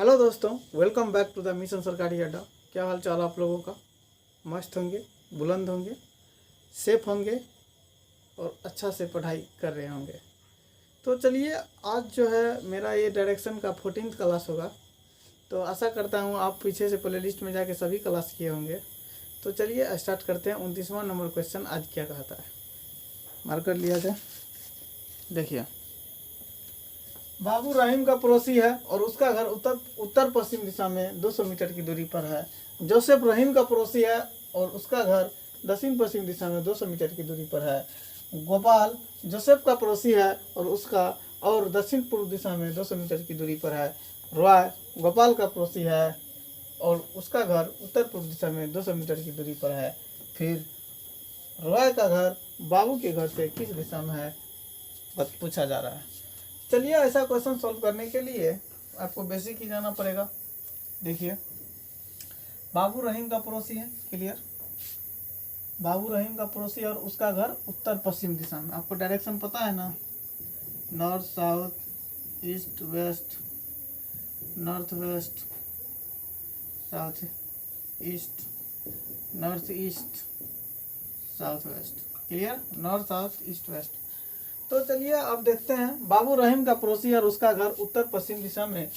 Hello दोस्तों, welcome back to the Mission Sarkari Adda. क्या हाल चाल आप लोगों का? मस्त होंगे, बुलंद होंगे, सेफ होंगे और अच्छा से पढ़ाई कर रहे होंगे। तो चलिए, आज जो है मेरा ये डायरेक्शन का 14th क्लास होगा। तो आशा करता हूँ आप पीछे से प्ले लिस्ट में जाके सभी क्लास किए होंगे। तो चलिए स्टार्ट करते हैं। 29वां नंबर क्वेश्चन आज क्या कहता है, मार्कर लिया जाए। देखिए, बाबू रहीम का पड़ोसी है और उसका घर उत्तर पश्चिम दिशा में 200 मीटर की दूरी पर है। जोसेफ रहीम का पड़ोसी है और उसका घर दक्षिण पश्चिम दिशा में 200 मीटर की दूरी पर है। गोपाल जोसेफ का पड़ोसी है और उसका और दक्षिण पूर्व दिशा में 200 मीटर की दूरी पर है। रॉय गोपाल का पड़ोसी है और उसका घर उत्तर पूर्व दिशा में 200 मीटर की दूरी पर है। फिर रॉय का घर बाबू के घर से किस दिशा में है पूछा जा रहा है। चलिए, ऐसा क्वेश्चन सॉल्व करने के लिए आपको बेसिक ही जाना पड़ेगा। देखिए, बाबू रहीम का पड़ोसी है, क्लियर। बाबू रहीम का पड़ोसी और उसका घर उत्तर पश्चिम दिशा में। आपको डायरेक्शन पता है ना, north south east waste, north west south east, north east south west, clear. North south east waste. तो चलिए अब देखते हैं, बाबू रहीम का पड़ोसी और उसका घर उत्तर पश्चिम दिशा में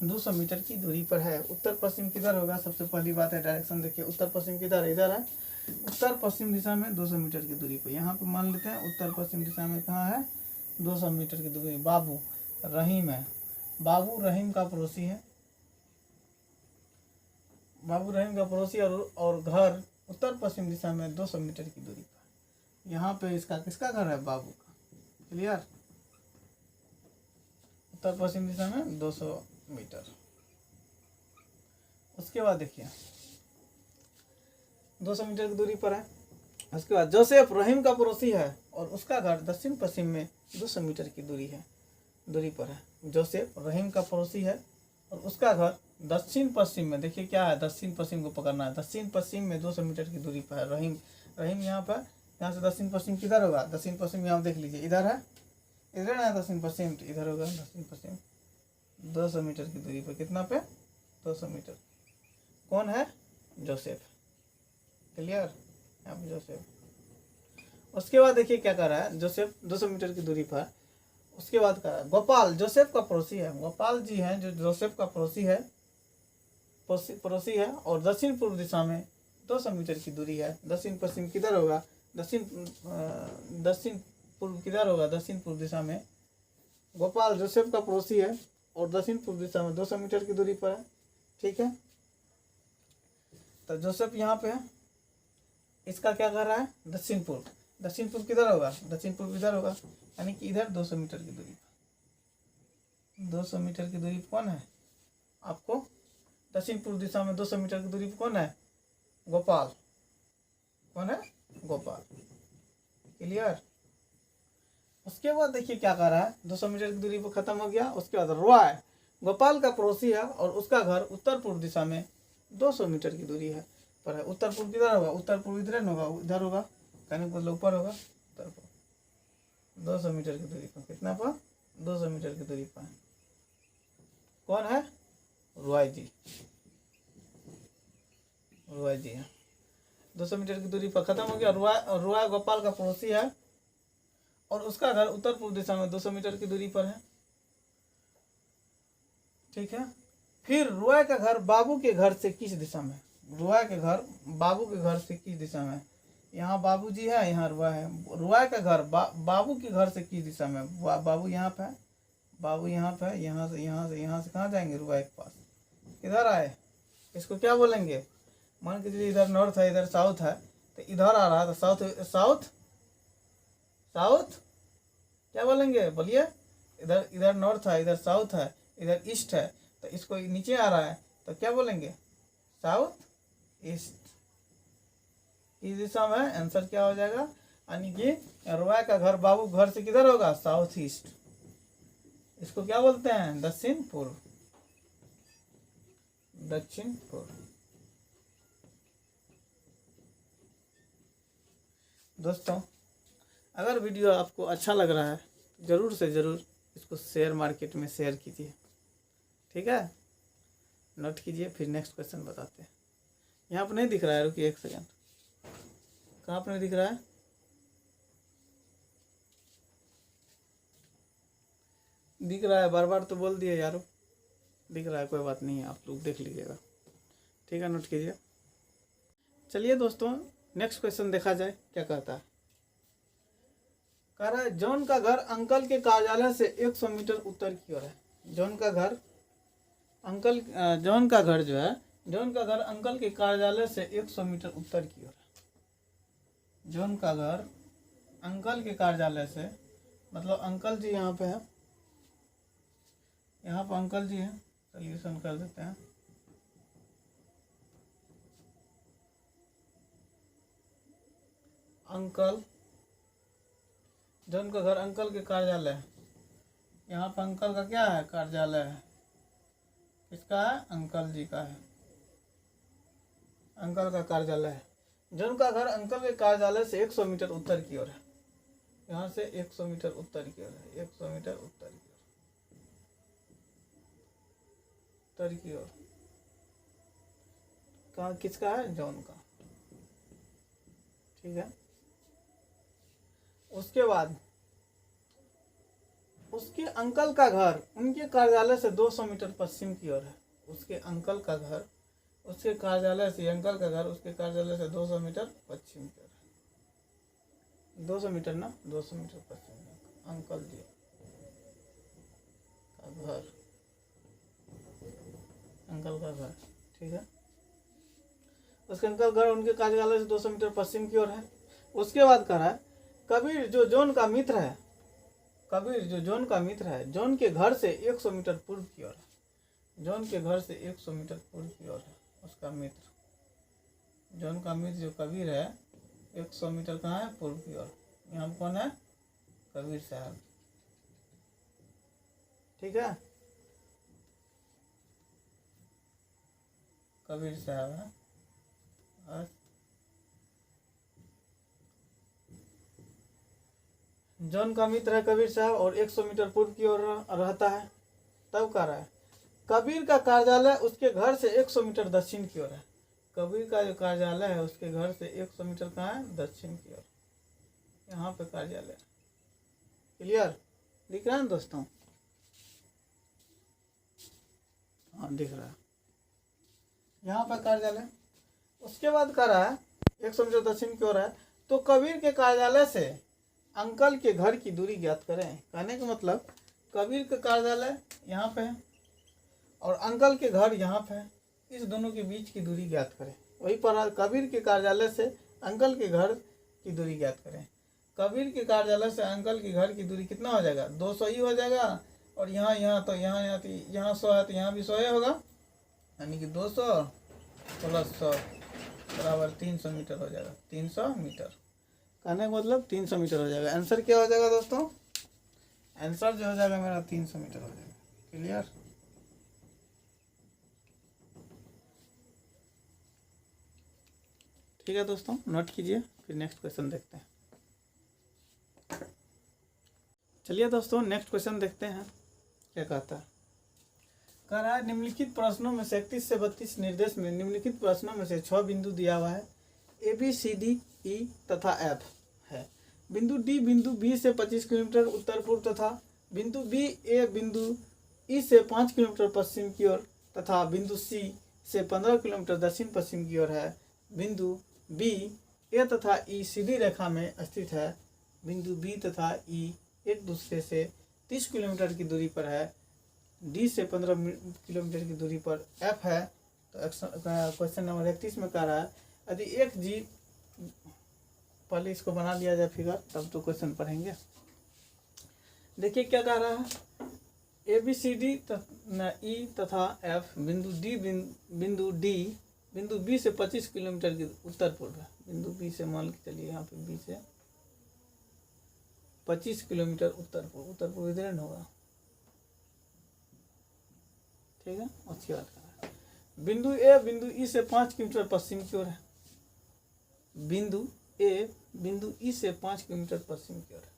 200 मीटर की दूरी पर है। उत्तर पश्चिम किधर होगा? सबसे पहली बात है डायरेक्शन देखिए, उत्तर पश्चिम किधर है? इधर है। उत्तर पश्चिम दिशा में 200 मीटर की दूरी पर, यहाँ पे मान लेते हैं उत्तर पश्चिम दिशा में कहाँ है? 200 मीटर की दूरी। बाबू रहीम है, बाबू रहीम का पड़ोसी है, बाबू रहीम का पड़ोसी और घर उत्तर पश्चिम दिशा में 200 मीटर की दूरी पर। यहाँ पे इसका किसका घर है? बाबू का, क्लियर। उत्तर पश्चिम दिशा में 200 मीटर। उसके बाद देखिए 200 मीटर की दूरी पर है। उसके बाद जोसेफ रहीम का पड़ोसी है और उसका घर दक्षिण पश्चिम में 200 मीटर की दूरी पर है। जोसेफ रहीम का पड़ोसी है और उसका घर दक्षिण पश्चिम में, देखिए क्या है, दक्षिण पश्चिम को पकड़ना है। दक्षिण पश्चिम में 200 मीटर की दूरी पर है। रहीम यहाँ पर, यहाँ से दक्षिण पश्चिम किधर होगा? दक्षिण पश्चिम यहाँ देख लीजिए, इधर है, इधर है दक्षिण पश्चिम, तो इधर होगा दक्षिण पश्चिम 200 मीटर की दूरी पर। कितना पे? 200 मीटर। कौन है? Joseph, clear. यहाँ पे जोसेफ। उसके बाद देखिए क्या कर रहा है, जोसेफ 200 मीटर की दूरी पर। उसके बाद कर रहा है गोपाल जोसेफ का पड़ोसी है। गोपाल जी हैं जो जोसेफ का पड़ोसी है और दक्षिण पूर्व दिशा में 200 मीटर की दूरी है। दक्षिण पश्चिम किधर होगा? दक्षिण पूर्व किधर होगा? दक्षिण पूर्व दिशा में। गोपाल जोसेफ का पड़ोसी है और दक्षिण पूर्व दिशा में 200 मीटर की दूरी पर है, ठीक है। तो जोसेफ यहाँ पे है, इसका क्या कर रहा है? दक्षिण पूर्व। दक्षिण पूर्व किधर होगा? दक्षिण पूर्व इधर होगा, यानी कि इधर 200 मीटर की दूरी पर। 200 मीटर की दूरी पर कौन है आपको? दक्षिण पूर्व दिशा में 200 मीटर की दूरी पर कौन है? गोपाल। कौन है? गोपाल, क्लियर। उसके बाद देखिए क्या कर रहा है, 200 मीटर की दूरी पर खत्म हो गया। उसके बाद रॉय गोपाल का पड़ोसी है और उसका घर उत्तर पूर्व दिशा में 200 मीटर की दूरी है पर है। उत्तर पूर्व किधर होगा? उत्तर पूर्व इधर होगा, इधर होगा, कहने को मतलब ऊपर होगा। उत्तर पूर्व 200 मीटर की दूरी पर, कितना पर? 200 मीटर की दूरी पर। कौन है? रॉय जी, रॉय जी है। 200 मीटर की दूरी पर खत्म हो गया। रॉय गोपाल का पड़ोसी है और उसका घर उत्तर पूर्व दिशा में 200 मीटर की दूरी पर है, ठीक है। फिर रॉय का घर बाबू के घर से किस दिशा में? रॉय के घर बाबू के घर से किस दिशा में? यहाँ बाबू जी है, यहाँ रॉय है। रॉय का घर बाबू के घर से किस दिशा में? बाबू यहाँ पे है, बाबू यहाँ पे है। यहाँ से कहाँ जाएंगे? रॉय के पास। इधर आए, इसको क्या बोलेंगे? मान के चलिए इधर नॉर्थ है, इधर साउथ है, तो इधर आ रहा है तो साउथ क्या बोलेंगे? बोलिए। इधर नॉर्थ है, इधर साउथ है, इधर ईस्ट है, तो इसको नीचे आ रहा है तो क्या बोलेंगे? South east. इस दिशा में आंसर क्या हो जाएगा? यानी कि रॉय का घर बाबू घर से किधर होगा? South east. इसको क्या बोलते हैं? दक्षिण पूर्व, दक्षिण पूर्व। दोस्तों, अगर वीडियो आपको अच्छा लग रहा है ज़रूर से ज़रूर इसको शेयर मार्केट में शेयर कीजिए। ठीक है, नोट कीजिए, फिर नेक्स्ट क्वेश्चन बताते हैं। यहाँ पर नहीं दिख रहा है, रुकिए एक सेकेंड, कहाँ पर नहीं दिख रहा है? दिख रहा है, बार बार तो बोल दिए यारो, दिख रहा है, कोई बात नहीं है, आप लोग देख लीजिएगा, ठीक है, नोट कीजिए। चलिए दोस्तों, नेक्स्ट क्वेश्चन देखा जाए क्या कहता है। कह रहा है जॉन का घर अंकल के कार्यालय से 100 मीटर उत्तर की ओर है। जॉन का घर जॉन का घर जो है, जॉन का घर अंकल के कार्यालय से 100 मीटर उत्तर की ओर है। जॉन का घर अंकल के कार्यालय से, मतलब अंकल जी यहाँ पे है, यहाँ पर अंकल जी हैं, सोल्यूशन कर देते हैं। अंकल, जॉन का घर अंकल के कार्यालय है, यहाँ पर अंकल का क्या है, कार्यालय है, किसका है, अंकल जी का है, अंकल का कार्यालय है। जॉन का घर अंकल के कार्यालय से 100 मीटर उत्तर की ओर है, यहाँ से 100 मीटर उत्तर की ओर है, 100 मीटर उत्तर की ओर, कहाँ किसका है, जॉन का, ठीक है। उसके बाद उसके अंकल का घर उनके कार्यालय से 200 मीटर पश्चिम की ओर है। उसके अंकल का घर उसके कार्यालय से, अंकल का घर उसके कार्यालय से 200 मीटर पश्चिम की ओर है। 200 मीटर ना, 200 मीटर पश्चिम, अंकल जी का घर, अंकल का घर, ठीक है। उसके अंकल घर उनके कार्यालय से 200 मीटर पश्चिम की ओर है। उसके बाद कह रहा है कबीर जो जॉन का मित्र है, कबीर जो जॉन का मित्र है, जॉन के घर से 100 मीटर पूर्व की ओर है। जॉन के घर से 100 मीटर पूर्व की ओर है उसका मित्र। जॉन का मित्र जो कबीर है 100 मीटर कहाँ है, पूर्व की ओर। यहाँ कौन है, कबीर साहब, ठीक है, कबीर साहब है। जॉन का मित्र है कबीर साहब और 100 मीटर पूर्व की ओर रहता है। तब कह रहा है कबीर का कार्यालय उसके घर से 100 मीटर दक्षिण की ओर है। कबीर का जो कार्यालय है उसके घर से 100 मीटर कहाँ है, दक्षिण की ओर, यहाँ पे कार्यालय। क्लियर दिख रहा है ना दोस्तों? हाँ दिख रहा है, यहाँ पर कार्यालय। उसके बाद कह रहा है 100 मीटर दक्षिण की ओर है, तो कबीर के कार्यालय से अंकल के घर की दूरी ज्ञात करें। कहने का मतलब कबीर का कार्यालय यहाँ पे है और अंकल के घर यहाँ पे है, इस दोनों के बीच की दूरी ज्ञात करें। वही पर कबीर के कार्यालय से अंकल के घर की दूरी ज्ञात करें। कबीर के कार्यालय से अंकल के घर की दूरी कितना हो जाएगा, 200 ही हो जाएगा। और यहाँ तो यहाँ तो यहाँ 100 है तो यहाँ भी 100 ही होगा, यानी कि 200 प्लस 100 बराबर 300 मीटर हो जाएगा। 300 मीटर कहने का मतलब 300 मीटर हो जाएगा। आंसर क्या हो जाएगा दोस्तों? आंसर जो हो जाएगा मेरा 300 मीटर हो जाएगा। क्लियर? ठीक है दोस्तों, नोट कीजिए, फिर नेक्स्ट क्वेश्चन देखते हैं। चलिए दोस्तों नेक्स्ट क्वेश्चन देखते हैं क्या कहता है। कह रहा है निम्नलिखित प्रश्नों में से 31 से 32 निर्देश में निम्नलिखित प्रश्नों में से 6 बिंदु दिया हुआ है, A B C D E तथा एफ है। बिंदु डी बिंदु बी से 25 किलोमीटर उत्तर पूर्व तथा बिंदु बी ए बिंदु ई से 5 किलोमीटर पश्चिम की ओर तथा बिंदु सी से 15 किलोमीटर दक्षिण पश्चिम की ओर है। बिंदु बी ए तथा ई सीधी रेखा में स्थित है। बिंदु बी तथा ई एक दूसरे से 30 किलोमीटर की दूरी पर है। डी से 15 किलोमीटर की दूरी पर एफ है। तो क्वेश्चन नंबर 31 में कह रहा है यदि एक जी, पहले इसको बना लिया जाए फिगर, तब तो क्वेश्चन पढ़ेंगे। देखिए क्या कह रहा है, A B C D E तथा एफ बिंदु डी बिंदु बी से 25 किलोमीटर की उत्तर पूर्व है। बिंदु बी से मान के चलिए यहाँ पे बी से 25 किलोमीटर उत्तर पूर्व इधर होगा, ठीक है। उसके बाद कहा बिंदु ए बिंदु ई से 5 किलोमीटर पश्चिम की ओर है। बिंदु ए बिंदु ई से 5 किलोमीटर पश्चिम की ओर है।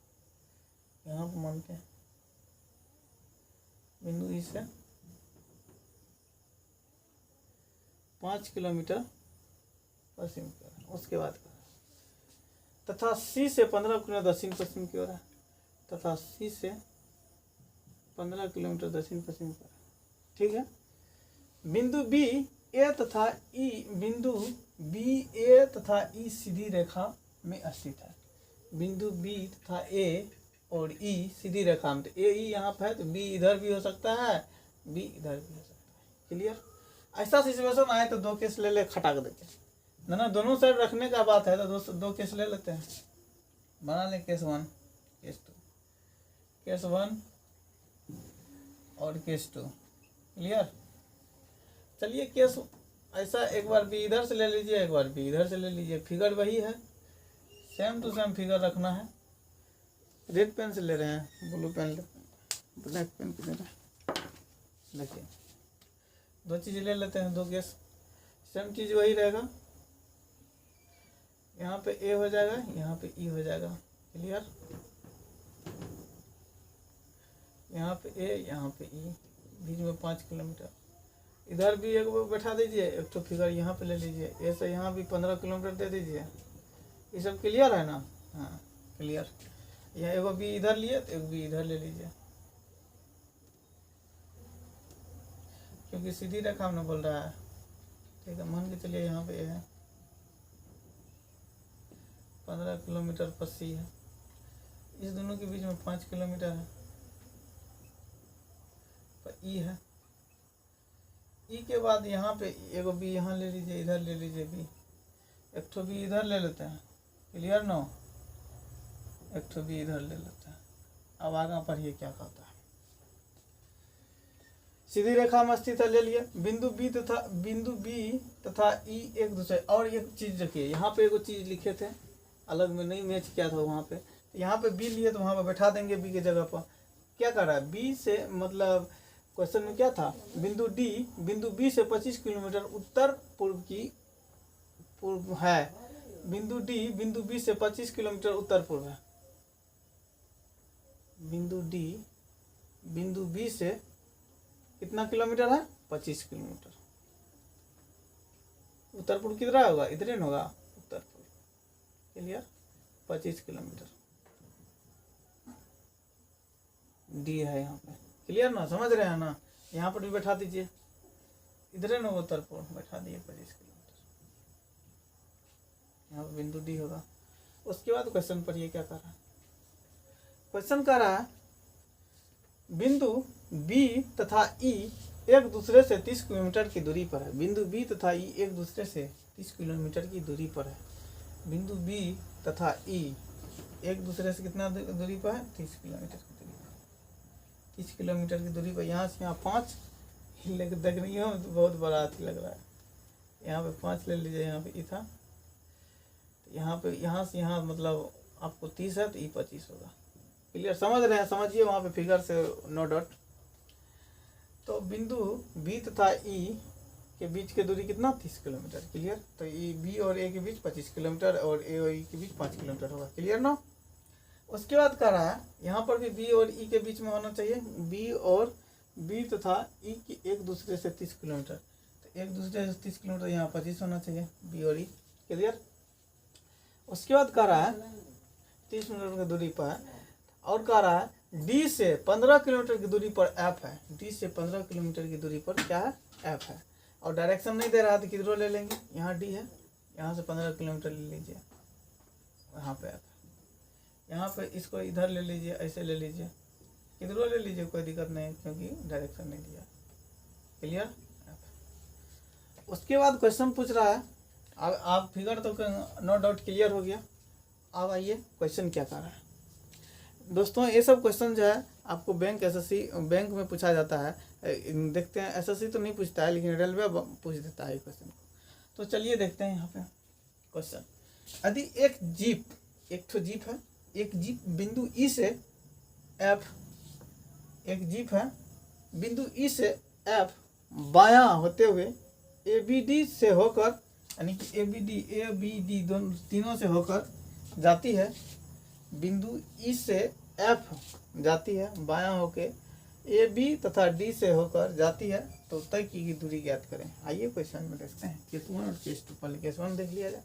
यहाँ पर मानते हैं बिंदु ई से 5 किलोमीटर पश्चिम की ओर। उसके बाद तथा सी से 15 किलोमीटर दक्षिण पश्चिम की ओर है, तथा सी से 15 किलोमीटर दक्षिण पश्चिम की ओर। ठीक है। बिंदु बी ए तथा ई, बिंदु बी ए तथा ई सीधी रेखा में स्थित है। बिंदु बी तथा ए और ई सीधी रेखा में, ए ई यहाँ पर है तो बी इधर भी हो सकता है, बी इधर भी हो सकता है। क्लियर। ऐसा सिचुएशन आए तो 2 केस ले ले, खटाक देते ना, दोनों साइड रखने का बात है तो 2 केस ले लेते हैं। बना ले केस 1 केस 2, केस 1 और केस 2। क्लियर। चलिए केस ऐसा, एक बार बी इधर से ले लीजिए, एक बार बी इधर से ले लीजिए, फिगर वही है, सेम टू सेम फिगर रखना है। रेड पेन से ले रहे हैं, ब्लू पेन ब्लैक पेन की ले रहे हैं। देखिए 2 चीज़ ले लेते हैं, 2 केस, सेम चीज़ वही रहेगा। यहाँ पे ए हो जाएगा, यहाँ पे ई हो जाएगा। क्लियर। यहाँ पे ए, यहाँ पे ई, बीच में 5 किलोमीटर। इधर भी एक बैठा दीजिए, एक तो फिगर यहाँ पे ले लीजिए, ए से यहाँ भी 15 किलोमीटर दे दीजिए। ये सब क्लियर है ना? हाँ क्लियर। यहाँ एगो बी इधर लिए तो एक बी इधर ले लीजिए, क्योंकि सीधी रेखा में बोल रहा है। ठीक है। मान के चलिए यहाँ पे ए है, 15 किलोमीटर पर सी है, इस दोनों के बीच में 5 किलोमीटर है, पर ई है। ई के बाद यहाँ पे एगो बी यहाँ ले लीजिए, इधर ले लीजिए बी, एक ठो बी इधर ले लेते हैं। Clear no? एक ठो बी इधर ले लेते हैं। अब आगे पढ़िए क्या कहता है। सीधी रेखा में स्थित है, ले लिए। बिंदु बी तथा ई एक दूसरे। और एक चीज देखिए, यहाँ पे एगो चीज लिखे थे अलग में, नहीं मैच किया था वहाँ पे, यहाँ पे बी लिए तो वहाँ पे बैठा देंगे बी के जगह पर। क्या कर रहा है? बी से मतलब क्वेश्चन में क्या था, बिंदु बी से 25 किलोमीटर उत्तर पूर्व है। बिंदु बी से 25 किलोमीटर उत्तर पूर्व है। बिंदु बी से कितना किलोमीटर है? 25 किलोमीटर। उत्तर पूर्व कितना होगा? इधर होगा उत्तर पूर्व। क्लियर। 25 किलोमीटर डी है यहाँ पे। क्लियर ना? समझ रहे हैं ना? यहाँ पर भी बैठा दीजिए, इधर ना उत्तर पूर्व बैठा दिए 25 किलोमीटर। यहाँ पर बिंदु डी होगा। उसके बाद क्वेश्चन पढ़िए क्या कर रहा है। क्वेश्चन कर रहा है बिंदु बी तथा ई एक दूसरे से 30 किलोमीटर की दूरी पर है। बिंदु बी तथा ई एक दूसरे से 30 किलोमीटर की दूरी पर है। बिंदु बी तथा ई एक दूसरे से कितना दूरी पर है? 30 किलोमीटर की दूरी पर। 30 किलोमीटर की दूरी पर यहाँ से यहाँ 5 लेकर देख रही हो तो बहुत बड़ा अथी लग रहा है। यहाँ पे 5 ले लीजिए, यहाँ पे ई था, तो यहाँ पे यहाँ से यहाँ मतलब आपको 30 है तो ई 25 होगा। क्लियर। समझ रहे हैं? समझिए वहाँ पे फिगर से नो डाउट। तो बिंदु बी तथा ई के बीच की दूरी कितना? 30 किलोमीटर। क्लियर। तो ई बी और ए के बीच 25 किलोमीटर और ए और ई के बीच 5 किलोमीटर होगा। क्लियर ना? उसके बाद कह रहा है यहाँ पर भी बी और ई के बीच में होना चाहिए। बी तथा ई की एक दूसरे से 30 किलोमीटर, तो एक दूसरे से 30 किलोमीटर यहाँ 25 होना चाहिए, बी और ई। क्लियर। उसके बाद कह रहा है 30 किलोमीटर की दूरी पर है, और कह रहा है डी से 15 किलोमीटर की दूरी पर एफ है। डी से 15 किलोमीटर की दूरी पर क्या है? एफ है। और डायरेक्शन नहीं दे रहा तो किधरों ले लेंगे? यहाँ डी है, यहाँ से 15 किलोमीटर ले लीजिए, यहाँ पे एफ है। यहाँ पे इसको इधर ले लीजिए, ऐसे ले लीजिए, किधरों ले लीजिए, कोई दिक्कत नहीं, क्योंकि डायरेक्शन नहीं दिया। क्लियर। उसके बाद क्वेश्चन पूछ रहा है, अब आप फिगर तो नो डाउट क्लियर हो गया। अब आइए क्वेश्चन क्या कर रहा है। दोस्तों ये सब क्वेश्चन जो है आपको बैंक एसएससी बैंक में पूछा जाता है। देखते हैं, एसएससी तो नहीं पूछता है लेकिन रेलवे पूछ देता है क्वेश्चन को। तो चलिए देखते हैं यहाँ पे क्वेश्चन। यदि एक जीप है, एक जीप बिंदु ई से एफ, एक जीप है बिंदु ई से एफ बायां होते हुए ए बी डी से होकर, यानी कि ए बी डी दोनों तीनों से होकर जाती है। बिंदु ई से एफ जाती है बायां होके ए बी तथा डी से होकर जाती है तो तय की गई दूरी ज्ञात करें। आइए क्वेश्चन में देखते हैं केस 1 और केस 2। पहले केस 1 देख लिया जाए।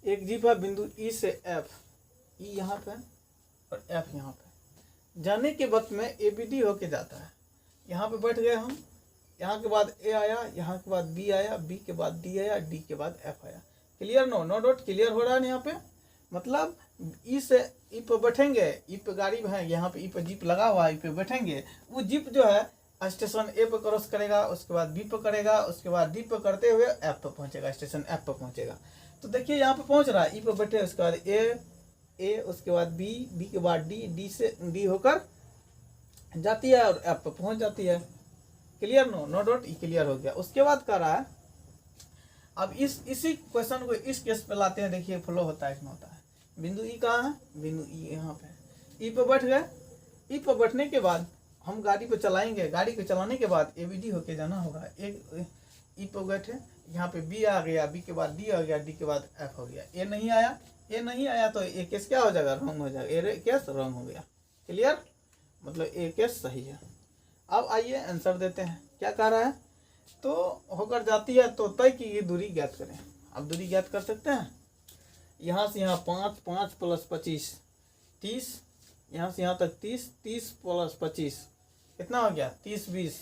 एक जीप है बिंदु ई से एफ, ई यहाँ पे और एफ यहाँ पे, जाने के वक्त में ए बी डी होके जाता है। यहाँ पे बैठ गए हम, यहाँ के बाद ए आया, यहाँ के बाद बी आया, बी के बाद डी आया, डी के बाद एफ आया। क्लियर? नो डाउट क्लियर हो रहा है यहाँ पे। मतलब ई से ई पे बैठेंगे, ई पे गाड़ी है, यहाँ पे ई पे जीप लगा हुआ है, ई पे बैठेंगे। वो जीप जो है स्टेशन ए पे क्रॉस करेगा, उसके बाद बी पे करेगा, उसके बाद डी पे करते हुए एफ पे पहुंचेगा, स्टेशन एफ पे पहुंचेगा। तो देखिए यहाँ पे पहुंच रहा है, ई पे बैठे, उसके बाद ए, उसके बाद बी, बी के बाद डी, डी से डी होकर जाती है और एफ पे पहुंच जाती है। क्लियर? नो डाउट ई क्लियर हो गया। उसके बाद कह रहा है, अब इसी क्वेश्चन को इस केस पे लाते हैं। देखिए फ्लो होता है, इसमें होता है बिंदु ई कहाँ है, बिंदु ई यहाँ पे, ई पे बैठ गए। ई पे बैठने के बाद हम गाड़ी पे चलाएंगे, गाड़ी को चलाने के बाद ए बी डी होके जाना होगा। एक ई पे बैठे, यहाँ पे बी आ गया, बी के बाद डी आ गया, डी के बाद एफ हो गया। ए नहीं आया, ए नहीं आया तो ए केस क्या हो जाएगा, रॉन्ग हो जाएगा, ए केस रॉन्ग हो गया। क्लियर? मतलब ए केस सही है। अब आइए आंसर देते हैं। क्या कह रहा है, तो होकर जाती है तो तय की ये दूरी ज्ञात करें। अब दूरी ज्ञात कर सकते हैं। यहाँ से यहाँ 5, 5 + 25 30, यहाँ से यहाँ तक 30, 30 + 25 कितना हो गया, 30, 20,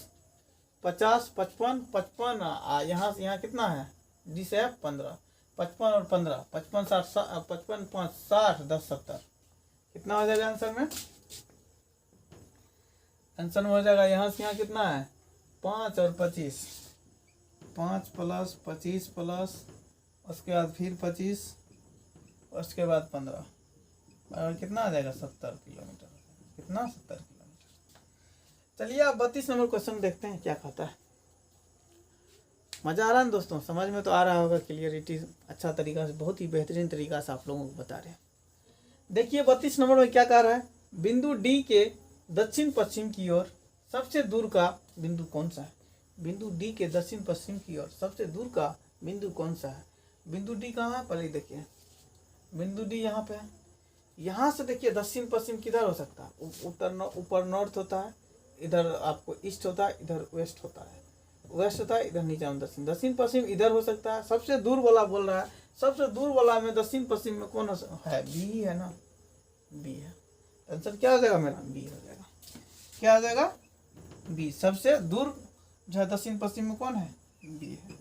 50, 55, 55, यहाँ से यहाँ कितना है, डी से 15, 55 और 15, 55, 60, 55, 5, 60, 10, 70 कितना हो जाएगा आंसर में? आंसर में हो जाएगा यहाँ से यहाँ कितना है, 5 और 25, 5 + 25 प्लस उसके बाद फिर 25, उसके बाद 15 और कितना आ जाएगा, 70 किलोमीटर। कितना, 70 किलोमीटर। चलिए अब 32 नंबर क्वेश्चन देखते हैं क्या कहता है। मज़ा आ रहा है दोस्तों, समझ में तो आ रहा होगा, क्लियरिटी अच्छा तरीका से, बहुत ही बेहतरीन तरीका से आप लोगों को बता रहे हैं। देखिए 32 नंबर में क्या कह रहा है, बिंदु डी के दक्षिण पश्चिम की ओर सबसे दूर का बिंदु कौन सा है। बिंदु डी के दक्षिण पश्चिम की ओर सबसे दूर का बिंदु कौन सा है। बिंदु डी कहाँ है, पहले देखिए बिंदु डी यहाँ पे है। यहाँ से देखिए दक्षिण पश्चिम किधर हो सकता है, ऊपर नॉर्थ होता है, इधर आपको ईस्ट होता है, इधर वेस्ट होता है, वेस्ट होता है, इधर नीचे में दक्षिण। दक्षिण पश्चिम इधर हो सकता है। सबसे दूर वाला बोल रहा है, सबसे दूर वाला में दक्षिण पश्चिम में कौन है, बी है ना, बी है। आंसर क्या हो जाएगा मेरा, बी हो जाएगा। क्या हो जाएगा, बी। सबसे दूर जो है दक्षिण पश्चिम में कौन है, बी है।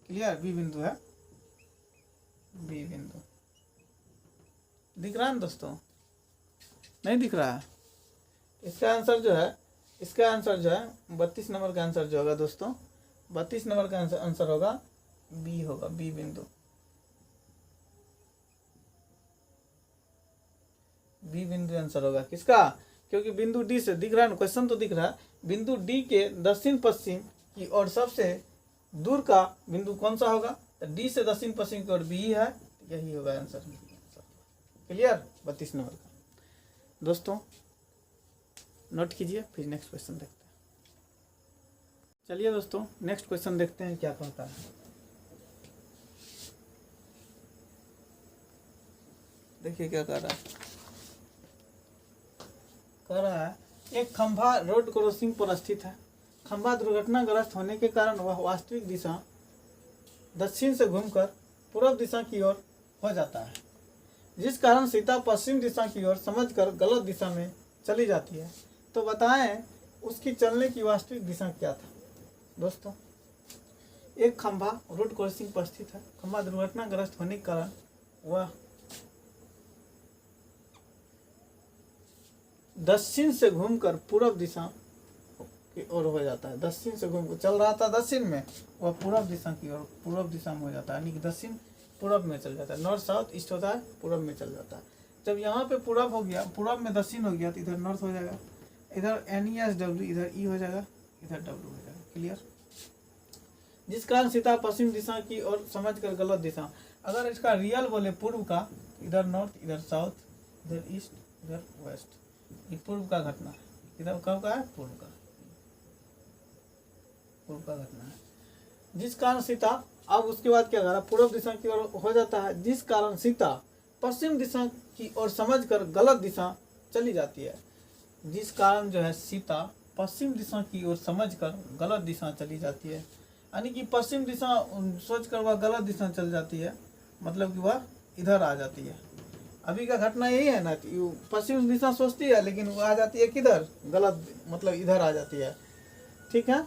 क्लियर? बी बिंदु है, बी बिंदु। दिख रहा है दोस्तों, नहीं दिख रहा है? इसका आंसर जो है, 32 नंबर का आंसर जो होगा दोस्तों, 32 नंबर का आंसर होगा बी, होगा बी बिंदु। बी बिंदु आंसर होगा किसका, क्योंकि बिंदु डी से दिख रहा है ना, क्वेश्चन तो दिख रहा है। बिंदु डी के दक्षिण पश्चिम की ओर सबसे दूर का बिंदु कौन सा होगा, तो डी से दक्षिण पश्चिम की ओर बी है, यही होगा आंसर। क्लियर? 32 नंबर का दोस्तों नोट कीजिए, फिर नेक्स्ट क्वेश्चन देखते हैं। चलिए दोस्तों नेक्स्ट क्वेश्चन देखते हैं क्या कहता है। देखिए क्या कर रहा है, कह रहा है एक खंभा रोड क्रॉसिंग पर स्थित है। खंभा दुर्घटनाग्रस्त होने के कारण वह वास्तविक दिशा दक्षिण से घूमकर पूर्व दिशा की ओर हो जाता है, जिस कारण सीता पश्चिम दिशा की ओर समझकर गलत दिशा में चली जाती है। तो बताएं उसकी चलने की वास्तविक दिशा क्या था। दोस्तों एक खंभा रोड क्रॉसिंग पर स्थित है, खंभा दुर्घटनाग्रस्त होने के कारण वह दक्षिण से घूमकर पूर्व दिशा की ओर हो जाता है। दक्षिण से घूम चल रहा था दक्षिण में, वह पूर्व दिशा की ओर, पूर्व दिशा में हो जाता है, यानी कि दक्षिण पूर्व में चल जाता है। नॉर्थ साउथ ईस्ट होता है, पूर्व में चल जाता है। जब यहाँ पे पूर्व हो गया, पूर्व में दक्षिण हो गया, तो इधर नॉर्थ हो जाएगा, इधर NESW, इधर E हो जाएगा, इधर W हो जाएगा। क्लियर? जिस कारण सीता पश्चिम दिशा की ओर समझकर गलत दिशा। अगर इसका रियल बोले पूर्व का, इधर नॉर्थ, इधर साउथ, इधर ईस्ट, इधर वेस्ट, ये पूर्व का घटना है। इधर कब का है, पूर्व का, पूर्व का घटना है। जिस कारण सीता, अब उसके बाद क्या करा, पूर्व दिशा की ओर हो जाता है, जिस कारण सीता पश्चिम दिशा की ओर समझकर गलत दिशा चली जाती है। जिस कारण जो है सीता पश्चिम दिशा की ओर समझकर गलत दिशा चली जाती है। यानी कि पश्चिम दिशा सोचकर वह गलत दिशा चल जाती है, मतलब कि वह इधर आ जाती है। अभी का घटना यही है ना कि पश्चिम दिशा सोचती है लेकिन वो आ जाती है किधर, गलत, मतलब इधर आ जाती है। ठीक है,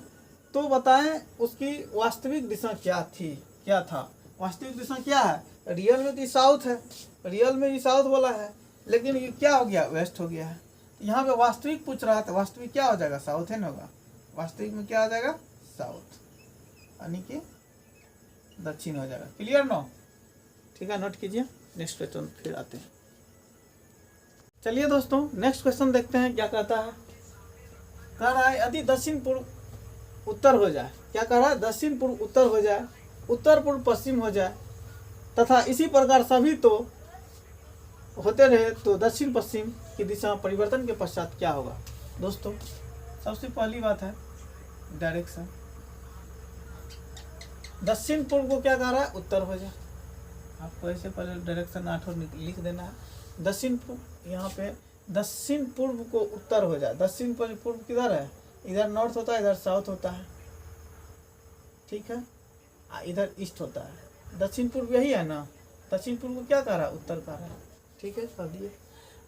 तो बताएं उसकी वास्तविक दिशा क्या थी, क्या था। वास्तविक दिशा क्या है? रियल में तो साउथ है, रियल में भी साउथ वाला है, लेकिन ये क्या हो गया, वेस्ट हो गया है। यहाँ पे वास्तविक पूछ रहा था, वास्तविक क्या हो जाएगा, साउथ है ना होगा। वास्तविक में क्या आ जाएगा, साउथ, यानी कि दक्षिण हो जाएगा। Clear no? ठीक है, नोट कीजिए। नेक्स्ट क्वेश्चन फिर आते हैं। चलिए दोस्तों नेक्स्ट क्वेश्चन देखते हैं क्या कहता है। कह रहा है यदि दक्षिण पूर्व उत्तर हो जाए, क्या कह रहा है, दक्षिण पूर्व उत्तर हो जाए, उत्तर पूर्व पश्चिम हो जाए तथा इसी प्रकार सभी तो होते रहे तो दक्षिण पश्चिम की दिशा परिवर्तन के पश्चात क्या होगा। दोस्तों सबसे पहली बात है डायरेक्शन। दक्षिण पूर्व को क्या कह रहा है, उत्तर हो जाए। आपको ऐसे पहले डायरेक्शन 8 लिख देना है। दक्षिण पूर्व, यहाँ पे दक्षिण पूर्व को उत्तर हो जाए। दक्षिण पूर्व किधर है, इधर नॉर्थ होता है, इधर साउथ होता है। ठीक है, इधर ईस्ट होता है। दक्षिण पूर्व यही है ना, दक्षिण पूर्व को क्या कह रहा है, उत्तर कह रहा है। ठीक है, कर दिए।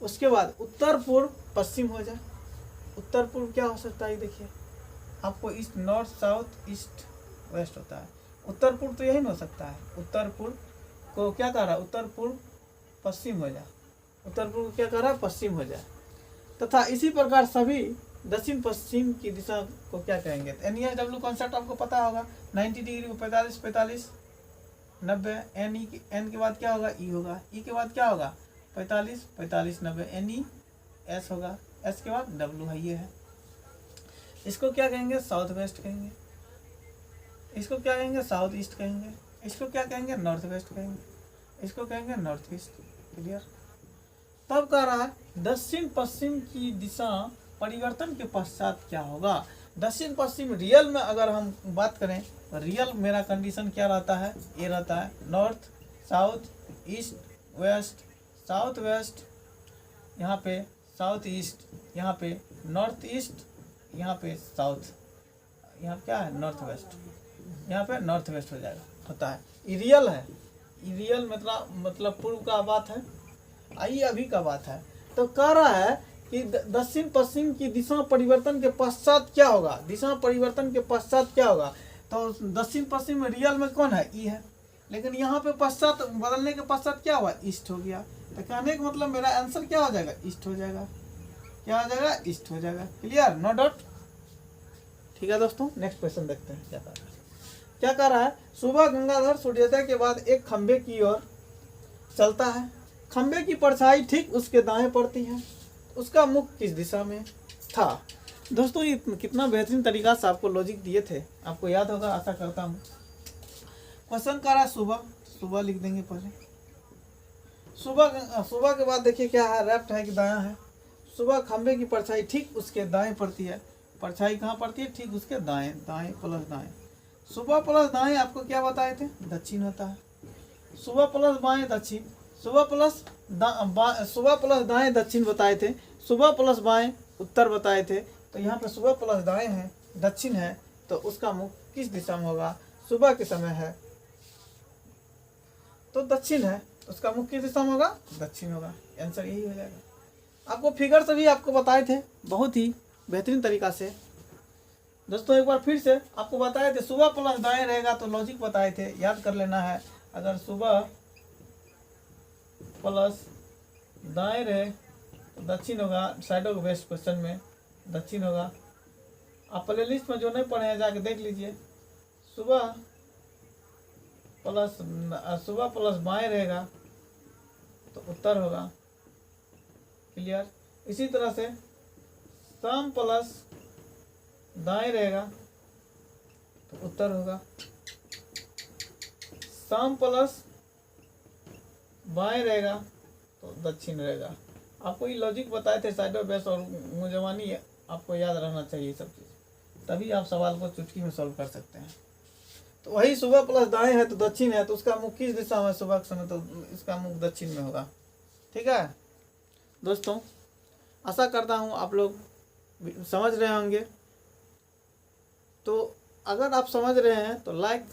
उसके बाद उत्तर पूर्व पश्चिम हो जाए। उत्तर पूर्व क्या हो सकता है, देखिए आपको east, north, south, east, west होता है। उत्तर पूर्व तो यही ना हो सकता है। उत्तर पूर्व को क्या कह रहा है, उत्तर पूर्व पश्चिम हो जाए। उत्तर पूर्व क्या कह रहा है, पश्चिम हो जाए। तथा इसी प्रकार सभी दक्षिण पश्चिम की दिशा को क्या कहेंगे। NESW कॉन्सेप्ट आपको पता होगा। 90 डिग्री को 45, 45, 90। एन के बाद क्या होगा, ई होगा। ई के बाद क्या होगा, 45, 45, 90। NES होगा। एस के बाद W है, ये है। इसको क्या कहेंगे, साउथ वेस्ट कहेंगे। इसको क्या कहेंगे, साउथ ईस्ट कहेंगे। इसको क्या कहेंगे, नॉर्थ वेस्ट कहेंगे। इसको कहेंगे नॉर्थ ईस्ट। क्लियर? तब कह रहा है दक्षिण पश्चिम की दिशा परिवर्तन के पश्चात क्या होगा। दक्षिण पश्चिम रियल में अगर हम बात करें, रियल मेरा कंडीशन क्या रहता है, ये रहता है north, south, east, west, south west, यहाँ पे साउथ ईस्ट, यहाँ पे नॉर्थ ईस्ट, यहाँ पे साउथ, यहाँ क्या है, नॉर्थ वेस्ट, यहाँ पे नॉर्थ वेस्ट हो जाएगा, होता है। ये रियल है। ये रियल मतलब पूर्व का बात है, आइए अभी का बात है। तो कह रहा है कि दक्षिण पश्चिम की दिशा परिवर्तन के पश्चात क्या होगा। दिशा परिवर्तन के पश्चात क्या होगा, तो दक्षिण पश्चिम में रियल में कौन है, ई है। लेकिन यहाँ पे पश्चात बदलने के पश्चात क्या हुआ, ईस्ट हो गया। तो कहने का मतलब मेरा आंसर क्या हो जाएगा, ईस्ट हो जाएगा। क्या हो जाएगा, ईस्ट हो जाएगा। Clear, no doubt? ठीक है दोस्तों, नेक्स्ट क्वेश्चन देखते हैं क्या कर रहा है। क्या कर रहा है, सुबह गंगाधर सूर्योदय के बाद एक खंबे की ओर चलता है। खंबे की परछाई ठीक उसके दाएं पड़ती है। उसका मुख किस दिशा में था। दोस्तों ये कितना बेहतरीन तरीका से आपको लॉजिक दिए थे, आपको याद होगा आशा करता हूँ। क्वेश्चन कर रहा है सुबह, सुबह लिख देंगे पहले। सुबह के बाद देखिए क्या है, लेफ्ट है कि दायां है। सुबह खंबे की परछाई ठीक उसके दाएं पड़ती है। परछाई कहाँ पड़ती है, ठीक उसके दाएं, दाएं प्लस दाएं। सुबह प्लस दाएं आपको क्या बताए थे, दक्षिण होता है। सुबह प्लस बाएं दक्षिण, सुबह प्लस दाएं दक्षिण बताए थे। सुबह प्लस बाएं उत्तर बताए थे। तो यहाँ पे सुबह प्लस दाएं है, दक्षिण है, तो उसका मुख किस दिशा में होगा। सुबह के समय है तो दक्षिण है, उसका मुख किस दिशा में होगा, दक्षिण होगा। आंसर यही हो जाएगा। आपको फिगर से भी आपको बताए थे बहुत ही बेहतरीन तरीका से। दोस्तों एक बार फिर से आपको बताए थे, सुबह प्लस दाएं रहेगा तो लॉजिक बताए थे, याद कर लेना है। अगर सुबह प्लस दाएं रहे तो दक्षिण होगा। साइड ऑफ वेस्ट क्वेश्चन में दक्षिण होगा। आप प्ले लिस्ट में जो नहीं पढ़े हैं जाके देख लीजिए। सुबह प्लस बाएं रहेगा तो उत्तर होगा। क्लियर? इसी तरह से शाम प्लस दाएं रहेगा तो उत्तर होगा। शाम प्लस बाएं रहेगा तो दक्षिण रहेगा। आपको ये लॉजिक बताए थे साइड ऑफ वेस्ट और मुजवानी, आपको याद रहना चाहिए सब चीज़, तभी आप सवाल को चुटकी में सॉल्व कर सकते हैं। तो वही सुबह प्लस दाएं है तो दक्षिण है, तो उसका मुख किस दिशा में, सुबह के समय तो इसका मुख दक्षिण में होगा। ठीक है दोस्तों, आशा करता हूँ आप लोग समझ रहे होंगे। तो अगर आप समझ रहे हैं तो लाइक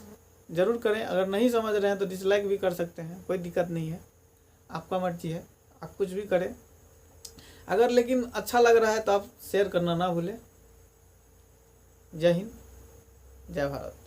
ज़रूर करें, अगर नहीं समझ रहे हैं तो डिसलाइक भी कर सकते हैं, कोई दिक्कत नहीं है, आपका मर्जी है, आप कुछ भी करें। अगर लेकिन अच्छा लग रहा है तो आप शेयर करना ना भूलें। जय हिंद, जय भारत।